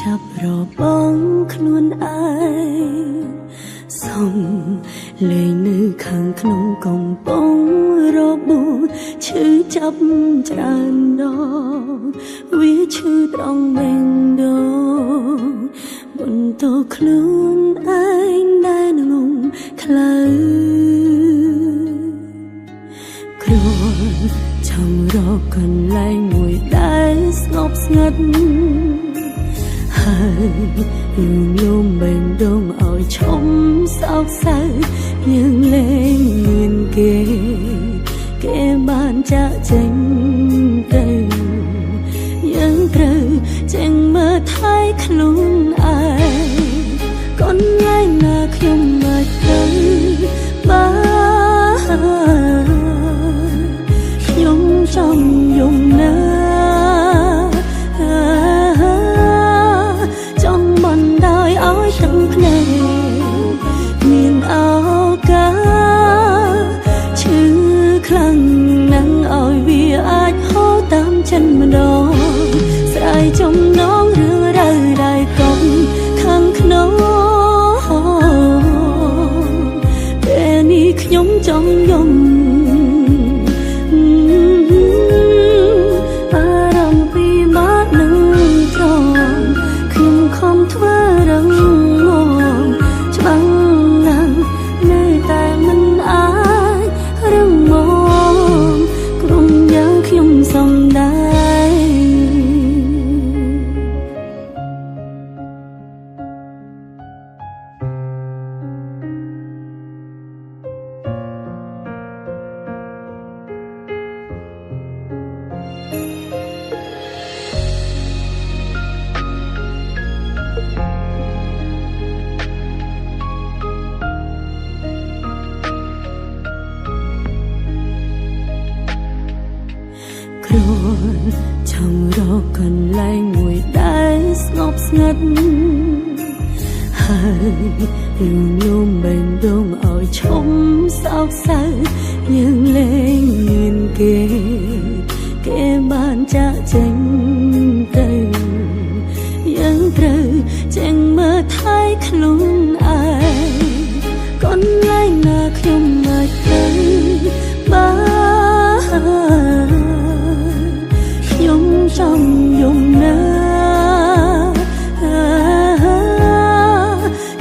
ចាប់របស់ខ្លួនឯងសុំលេងនៅខាងក្នុងកំពុងរបួសឈឺចាប់ច្រើនដងវាឈឺត្រង់បេះដូងបន្ទោខ្លួនឯងដែលងងខ្លៅគ្រាន់ចង់រកកន្លែងមួយដែលស្ងប់ស្ងាត់ហើយយំបេះដូងឲ្យឈំសោកសៅយើងលែងមានគេបានចាក់ចេញទៅយើងត្រូវចេញមើលថែខ្លួនឯងកូនញ៉ៃណាខ្ញុំមកទៅបានខ្ញុំចង់យំណាចង់បណ្ដោយឲ្យទឹកភ្នែកមានឱកាសឈឺខ្លាំងណាស់ឲ្យវាអាចហូរតាមចិត្តម្ដងស្រ័យចំណងរឿងរ៉ាវដែលកុំខាងក្នុងពេលនេះខ្ញុំចង់យំអារម្មណ៍ពីមកនឹងត្រង់ខ្ញុំខំធ្វើរឹងមាំច្បាំងណាស់នៅតែមិនអាចរឹងមាំក្រុមយ៉ាងខ្ញុំសំដែងគ្រាន់ចង់រកកន្លែងមួយដែលស្ងប់ស្ងាត់ហើយយំបេះដូងឲ្យឈំសោកសៅយើងលែងមានគេបានចាក់ចេញទៅយើងត្រូវចេញមើលថែខ្លួនឯងកូនញ៉ៃណាខ្ញុំមកទៅបានខ្ញុំចង់យំណា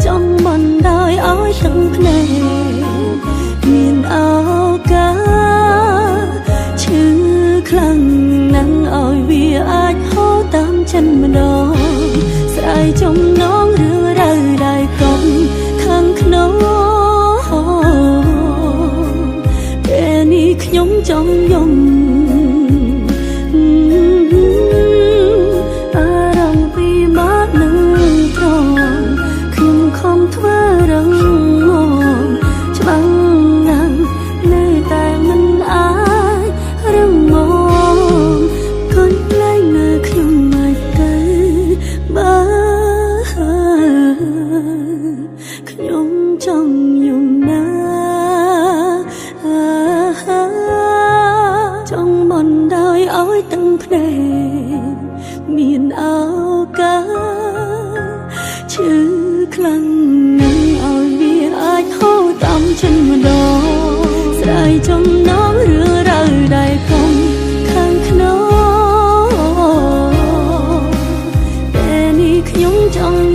ចង់បណ្ដោយឲ្យទឹកភ្នែកមានឱកាសឈឺខ្លាំងណាស់ឲ្យវាអាចហូរតាមចិត្តម្ដងស្រ័យចំណងរឿងរ៉ាវដែលកុំខាងក្នុងពេលនេះខ្ញុំចង់យំអារម្មណ៍ពីមកនឹងត្រង់ខ្ញុំខំធ្វើរឹងមាំច្បាំងណាស់នៅតែមិនអាចរឹងមាំកូនលែងនៅខ្ញុំមកទៅបានខ្ញុំចង់យំណាចង់បណ្ដោយឲ្យទឹកភ្នែកមានឱកាសឈឺខ្លាំងណាស់ឲ្យវាអាចហូរតាមចិត្តម្ដងស្រ័យចំណងរឿងរ៉ាវដែលកុំខាងក្នុងពេលនេះខ្ញុំចង់